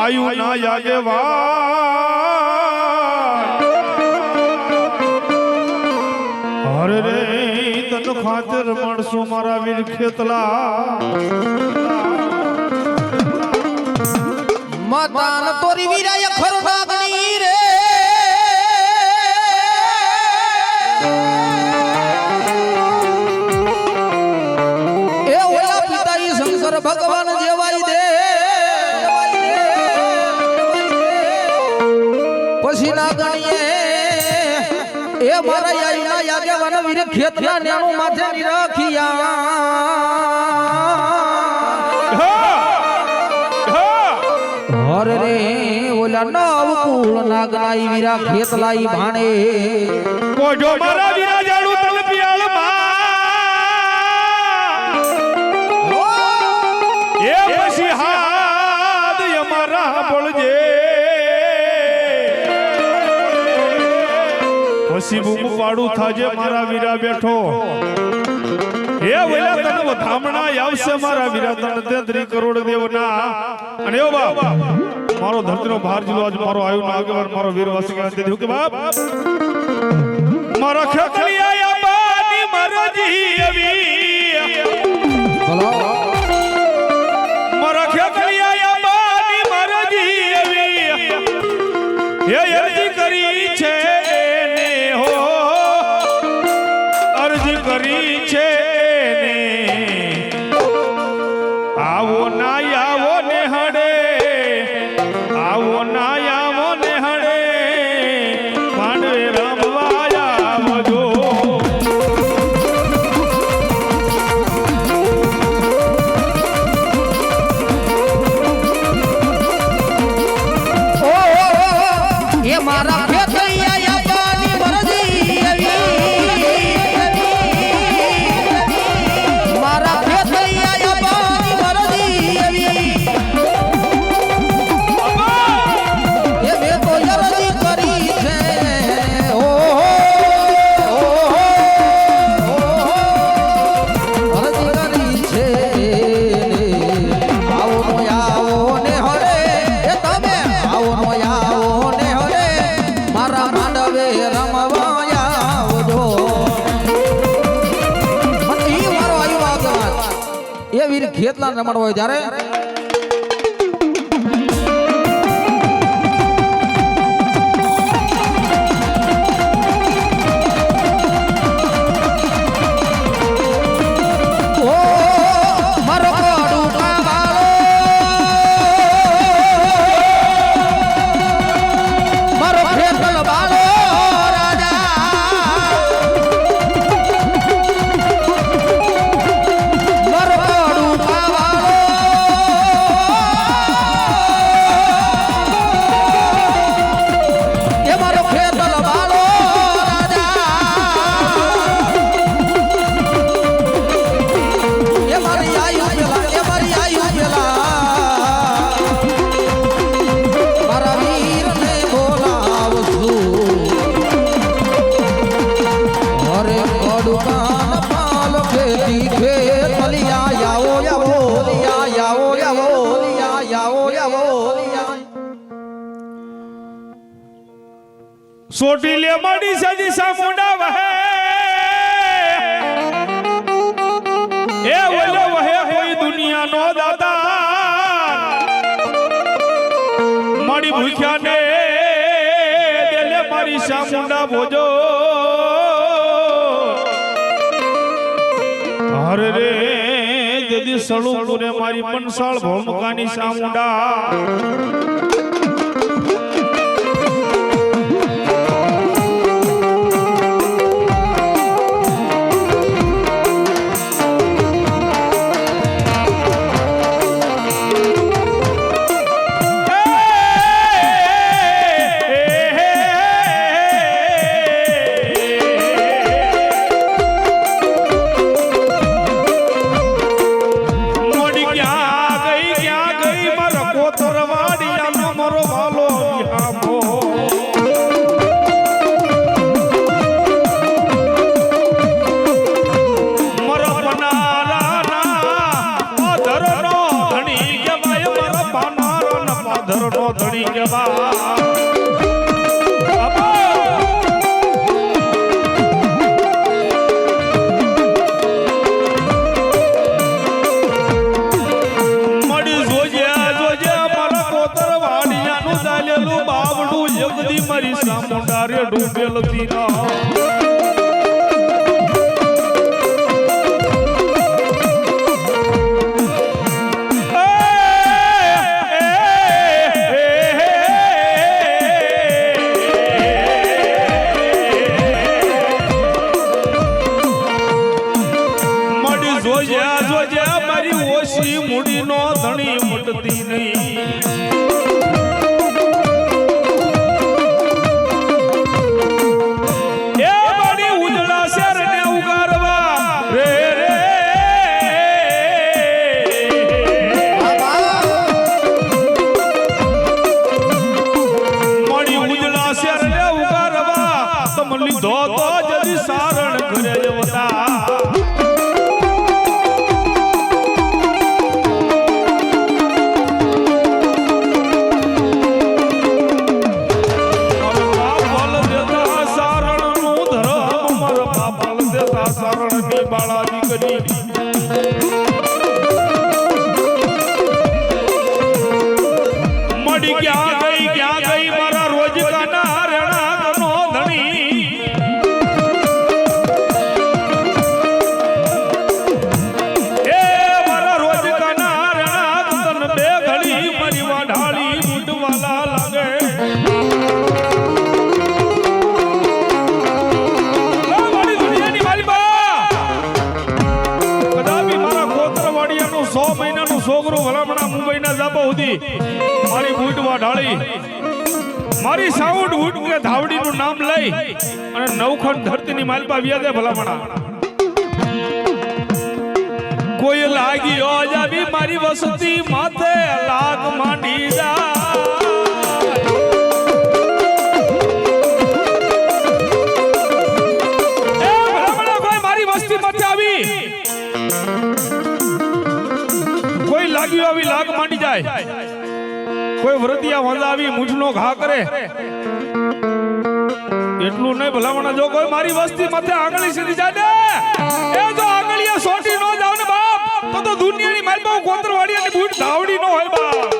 આયુ ના યાગે હરે રે તન ખાતર માણસો મારા વીર ખેતલા મતાન તોરી વીરાય ખરો નાગણી રે એ ઓલા પિતાઈ શંકર ભગવાન જેવાય દે પછી નાગણીએ એ મારા આયુના યાગેવાન વીર ખેતલા નેણું માથે નિરખિયા હર રે ઓલા નવ કુળ નાગનાઈ વીરા ખેતલાઈ ભાણે કોઢો મારા વીરા જાડુ તલ પિયાળ માં એ પછી હાદ અમારા બોલજે પછી બૂમ પાડું થાજે મારા વીરા બેઠો એ વેલા તને વધામણા આવશે મારા વીરા તને 33 કરોડ દેવના અને ઓ બાપ મારો ધરતીનો ભાર જિલ્લો આજ મારો આયુ ના આગેવાન મારો વીરવાસી કે અંતે કે બાપ મારા ખેતલિયા બાની મરજી આવી બોલો મારા ખેતલિયા બાની મરજી આવી હે અરજી કરી છે ને હો અરજી કરી છે ને આવો ના આવો ને હડે આવો ના આવો ને હડે માંડવે રમવા આવજો એ મારા ખેતૈયા યાબાની મરજી આવી મારા ખેતૈયા યાબાની મરજી આવી એ મે તો અરજી કરી છે ઓ અરજી કરી છે આવો ને હરે એ તમે આવો ને હરે મારા માંડવે રમવા આવજો મને ઈ મારો આયુ આગળ એ વીર ખેતલા રમણવા હોય ત્યારે ઓ મારો કોડું કાવાળો મારો ખેતલ બાળો રાજા મારો કોડું કાવાળો એ મારો ખેતલ બાળો રાજા એ મારી આયુ પેલા મારા વીરને બોલાવશું હરે કડુકાન પાલ ખેતી ખેતલિયા આવો સોટી લે મડી સજી સામુંડા વહે એ ઓલો વહે કોઈ દુનિયાનો દાતા મારી ભૂખ્યા ને દેલે મારી સામુંડા ભોજો હરે રે દેદી સળું પુરે મારી પનસાળ ભોમકાની સામુંડા મોડી ક્યાં ગઈ મારા કોતરવાડિયા ધણી કેવા મારી સામુંડારે ડૂબેલ તીરા મળી જોજ્યા મારી ઓછી મૂડીનો ધણી મટતી નહીં લીધો તો જદી સારણ ઘરે જવતા સારણ નું ધર્મ મર પાપલ દેતા સારણ ની બાળા દીકરી મડી ક્યાં ગઈ મારા રોજ કાના રેણા નો ધણી છોકરો ભલામણા મુંબઈના જાપા સુધી મારી બૂટવા ઢાળી મારી સાઉન્ડ બૂટ કે ધાવડીનું નામ લઈ અને નવખંડ ધરતીની માલપા વ્યાદે ભલામણા કોઈ લાગી જાવી મારી વસતી માથે લાગ માંડી જા કોઈ મારી વસ્તી માથે આવી કોઈ લાગી આવી લાગ માંડી જાય કોઈ વરતિયા વાંદા આવી મૂંછનો ઘા કરે એટલું નહીં ભલામણા જો કોઈ મારી વસ્તી માથે આંગળી સીધી જાય ને એ જો આંગળીએ સોટી નો જાવ ને બાપ તો દુનિયાની મારી પાસે કોતરવાડી અને બૂટ ધાવડી નો હોય બાપ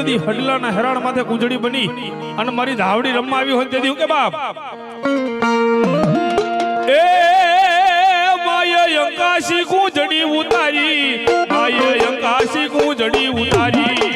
બધી હડલાના હેરાણ માથે કુંજડી બની અને મારી ધાવડી રમવા આવી હોય તેથી હું કે બાપ એ માય અંકાશી કુંજડી ઉતારી માય અંકાશી કુંજડી ઉતારી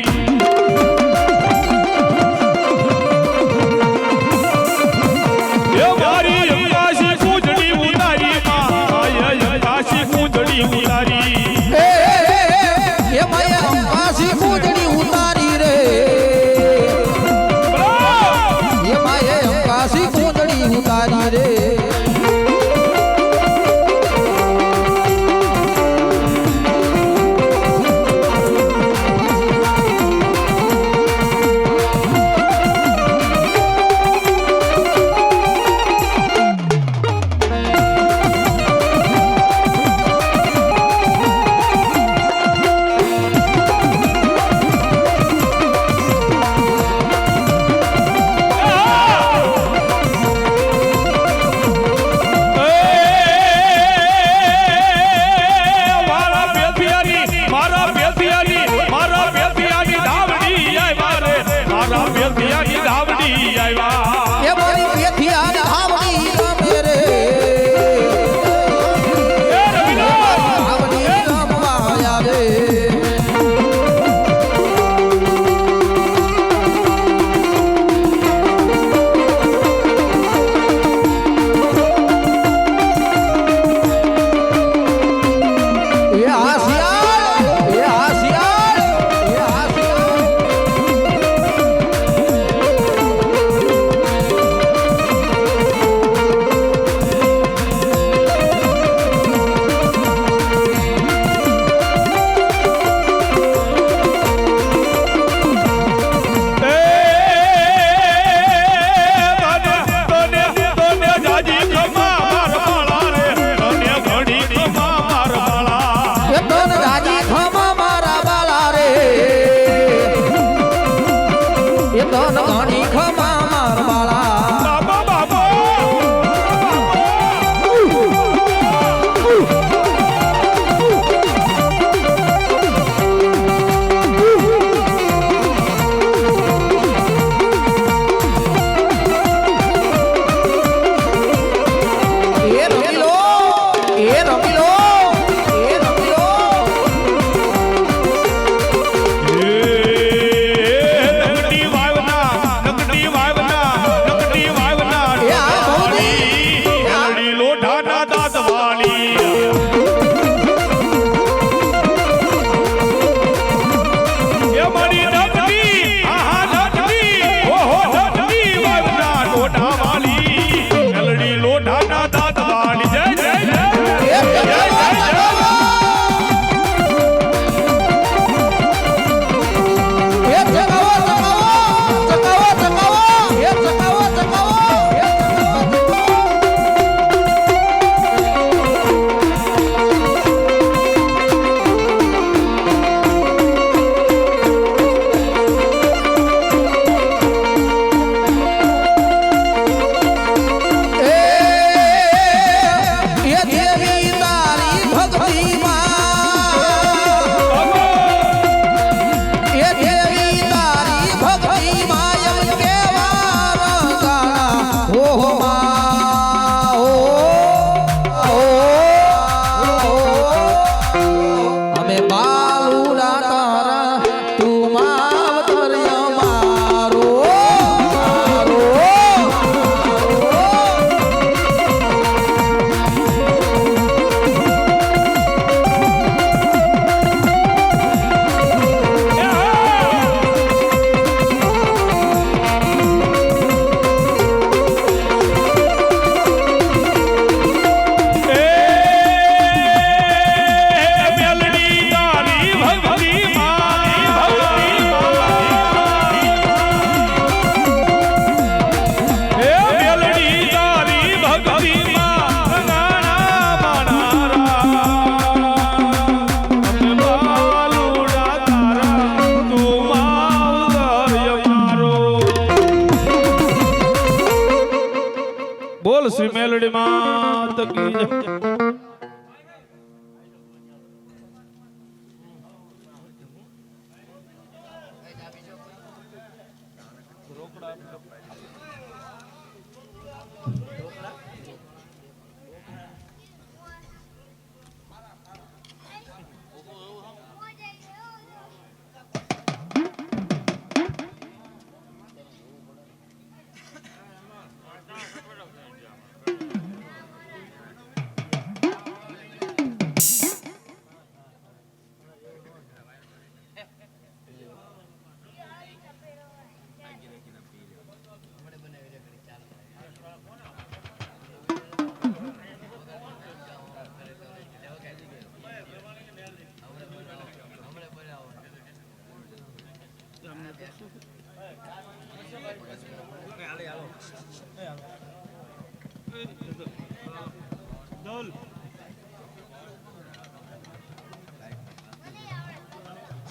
બોલ શ્રી મેલડી માત કી જય.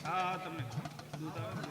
હા તમને દૂધ આવે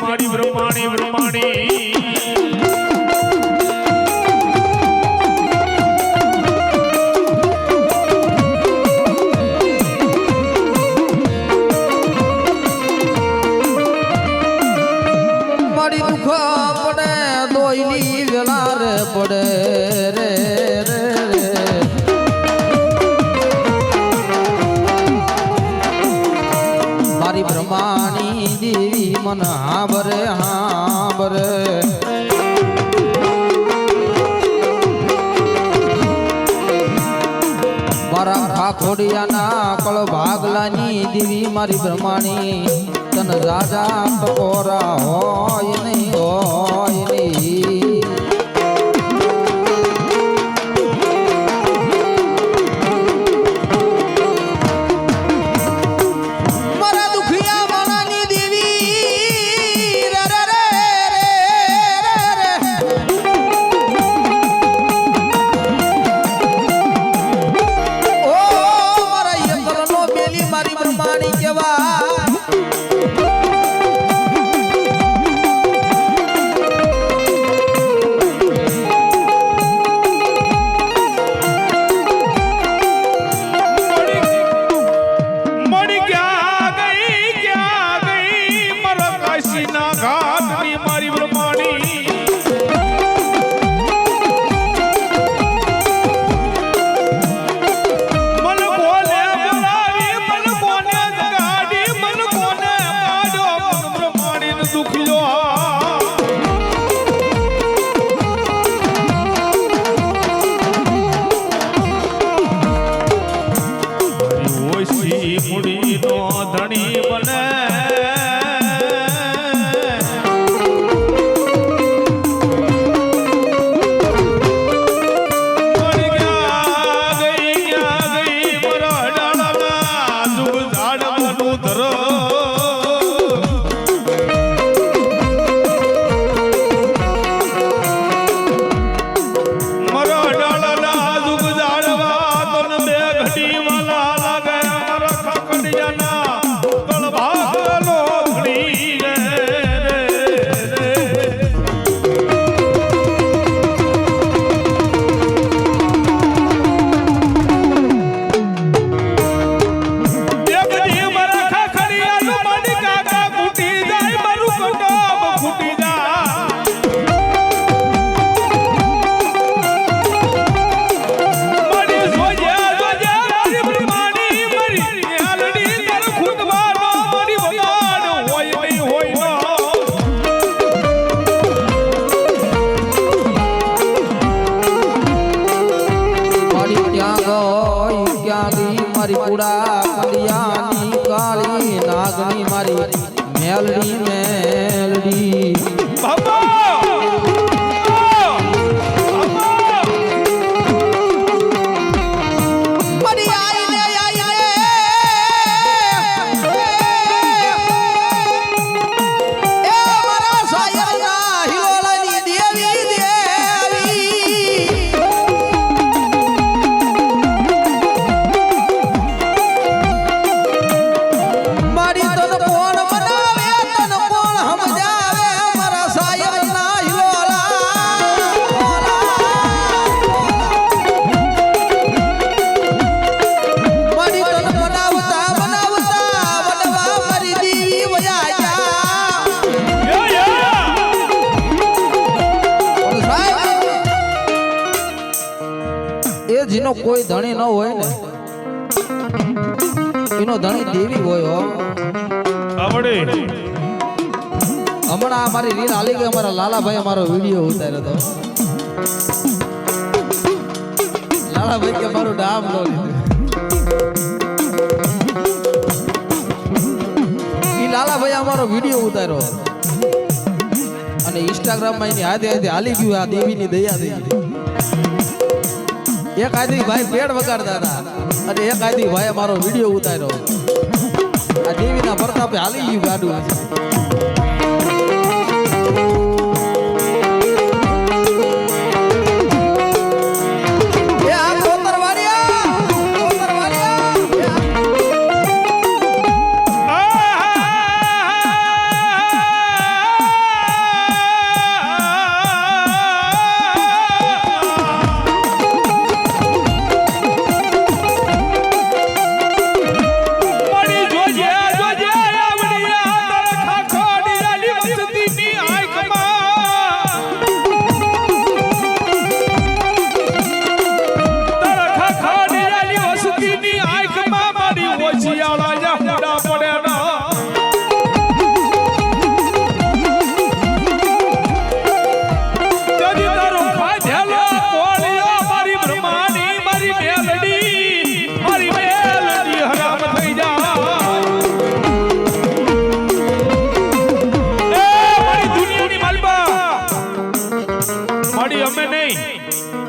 મારી બ્રહ્માણી બ્રહ્માણી મારી દુઃખ પડે દોઈલી વેલા રે પડે રે રે મારી બ્રહ્માણી દેવી મન હાબરે હાબરે મારા ખાખોડિયાના કળ ભાગલાની દેવી મારી બ્રહ્માણી તન રાજા ટકોરા હોય નહીં મારા દુખિયા માણાની દેવી રે રે રે રે ઓ મારા યંત્રનો બેલી મારી બ્રહ્માણી કેવા મારી બ્રહ્માણી મન કોને બોલાવી મન કોને ગાડી મન કોને પાડો મન બ્રહ્માણી ને દુખ્યો ઓછી મુડી નો ધણી બને કુડા કંડિયાની કાળી નાગણી મારી મેલડી મેલડી બાબા મરી આઈને એ મારા સાયરના હિલોળાની દેવી દેવી મારી તન કોણ બનાવે તન કોણ સમજાવે મારા સાયરના હિલોળા મારી તન બનાવતા બનાવતા વડવા મારી દેવી વયા જા એ જેનો કોઈ ધણી ન હોય ને એનો ધણી દેવી હોય હો. આવડે હમણાં અમારી રીલ આલી ગઈ અમારા લાલાભાઈ અમારો વિડીયો ઉતાર્યો હતો. લાલાભાઈ કે મારું નામ લો લીધું. ઈ લાલાભાઈ અમારો વિડીયો ઉતાર્યો અને ઇન્સ્ટાગ્રામમાં એની હાથે હાથે હાલી ગયું આ દેવીની દયા થઈ. એક આદમી ભાઈ પેડ વગાડતા હતા અને એક આદમી ભાઈ અમારો વિડીયો ઉતાર્યો. આ દેવીના પ્રતાપે હાલી ગયું ગાડું. એ આ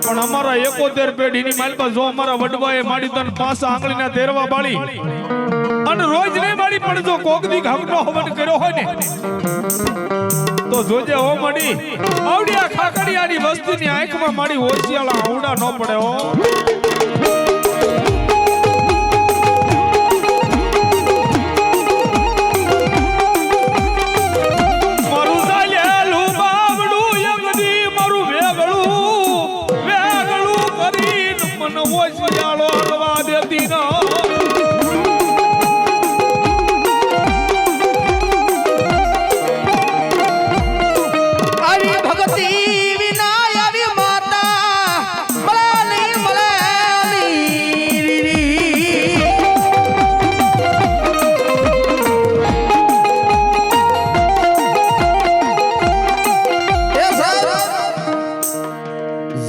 પણ અમારા 71 પેઢીની માલપા જો અમારા વડવાએ માડી તન પાસા આંગળીના તેરવા બાળી અને રોજ નહીં બાળી પણ જો કોક દી હકનો હવન કર્યો હોય ને તો જોજે હો મડી આવડિયા ખાકડિયાની વસ્તીની આંખમાં માડી હોશિયાળા આવડા ન પડે હો.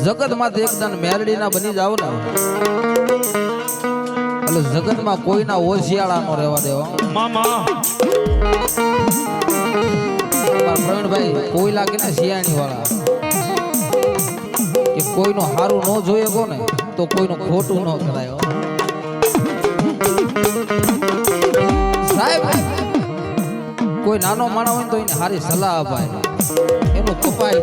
જગતમાં એકદમ મેલડીના બની જાવ ને એટલે જગતમાં કોઈના હોશિયાળા નો રહેવા દેવા મામા. પ્રવીણભાઈ કોઈ લાગે ને શિયાણી વાળા કે કોઈનું સારું ન જોઈએ કોને તો કોઈનું ખોટું ન કરાય. સાહેબ કોઈ નાનો માણસ હોય તો એને સારી સલાહ અપાય એનું કપાય.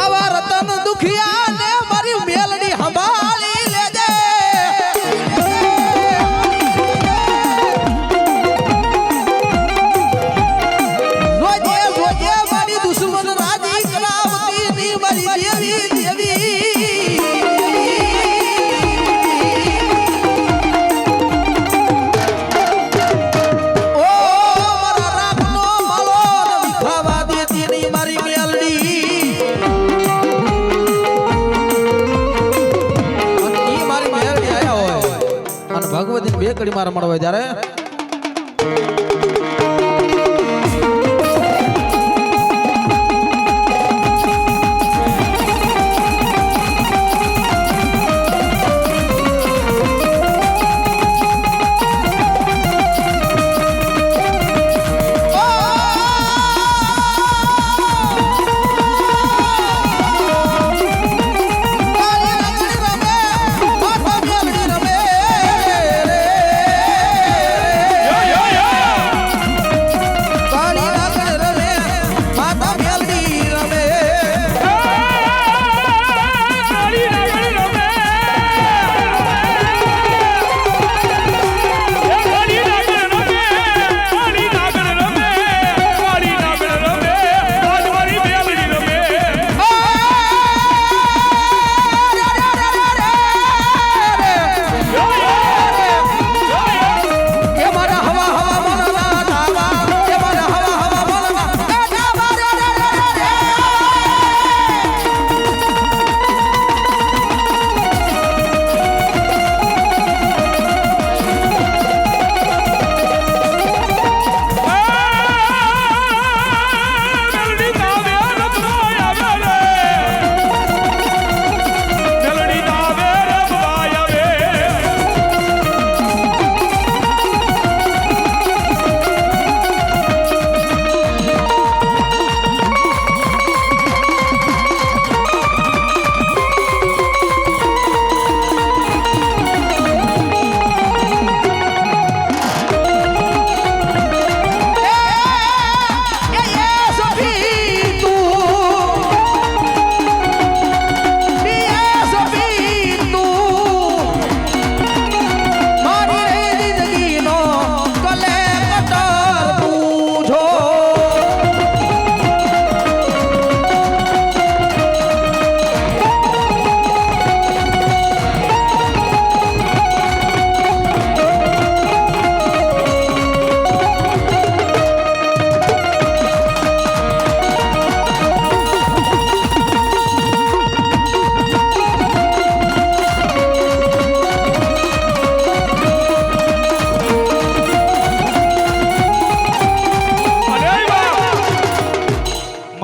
આવા રતન દુખિયા ને મારી મેલડી સંભાળી લેજે. રોજે રોજે મારી દુશ્મન રાજી કરાવતી ની મારી દેવી દેવી. ઓ મારા રાખનો માલો ને વિખાવા દેતી ની મારી મેલડી. ભગવતી બે કડી મારા મળવા ત્યારે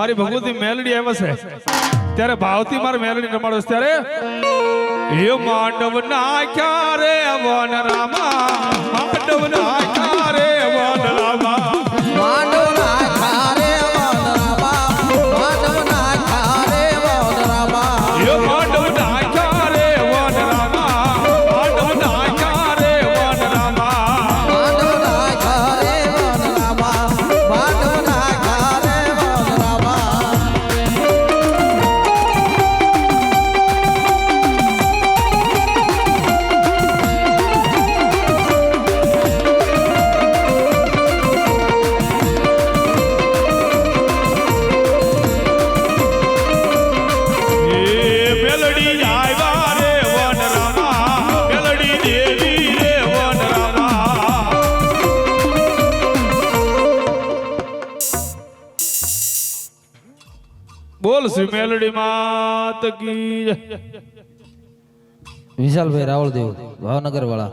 મારી ભગવતી મેલડી આવે છે ત્યારે ભાવથી મારે મેલડી રમાડો છે ત્યારે એ માંડવ નાખ્યા રે વન રામા માંડવ નાખ્યા રે વન રામા માંડવ નાખ્યા રે વનરામા માંડવ નાખ્યા રે વનરામા એ માંડવ નાખ્યા રે વન રામા માંડવ નાખ્યા રે વન રામા માંડવ નાખ્યા રે વનરામા માંડવ નાખ્યા રે વનરામા એ મેલડી આવ્યા રે વન રામા મેલડી દેવી રે વન રામા બોલ શ્રી મેલડી માત કી જય. વિશાલભાઈ રાવળદેવ ભાવનગર વાળા